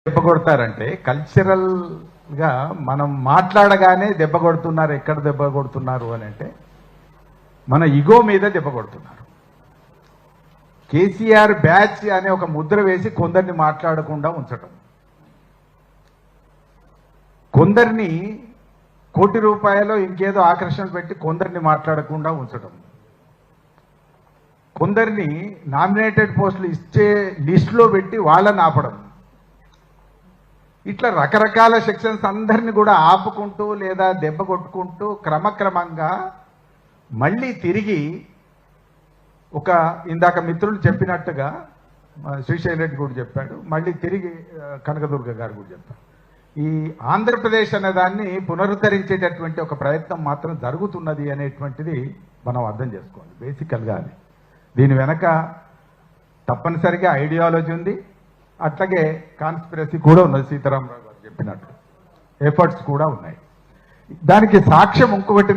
దెబ్బ కొడతారంటే కల్చరల్ గా మనం మాట్లాడగానే దెబ్బ కొడుతున్నారు. ఎక్కడ దెబ్బ కొడుతున్నారు అని అంటే మన ఇగో మీద దెబ్బ కొడుతున్నారు. కేసీఆర్ బ్యాచ్ అనే ఒక ముద్ర వేసి కొందరిని మాట్లాడకుండా ఉంచటం, కొందరిని కోటి రూపాయలు ఇంకేదో ఆకర్షణ పెట్టి కొందరిని మాట్లాడకుండా ఉంచటం, కొందరిని నామినేటెడ్ పోస్టులు ఇచ్చే లిస్టులో పెట్టి వాళ్ళని ఆపడం, ఇట్లా రకరకాల సెక్షన్స్ అందరినీ కూడా ఆపుకుంటూ లేదా దెబ్బ కొట్టుకుంటూ క్రమక్రమంగా మళ్ళీ తిరిగి ఒక ఇందాక మిత్రులు చెప్పినట్టుగా శ్రీశైల్ రెడ్డి కూడా చెప్పాడు, మళ్ళీ తిరిగి కనకదుర్గ గారు కూడా చెప్పారు, ఈ ఆంధ్రప్రదేశ్ అనే దాన్ని పునరుద్ధరించేటటువంటి ఒక ప్రయత్నం మాత్రం జరుగుతున్నది అనేటువంటిది మనం అర్థం చేసుకోవాలి. బేసికల్గా అది దీని వెనక తప్పనిసరిగా ఐడియాలజీ ఉంది, అట్లాగే కాన్స్పిరసీ కూడా ఉన్నది. సీతారామరావు గారు చెప్పినట్టు ఎఫర్ట్స్ కూడా ఉన్నాయి. దానికి సాక్ష్యం ఇంకొకటి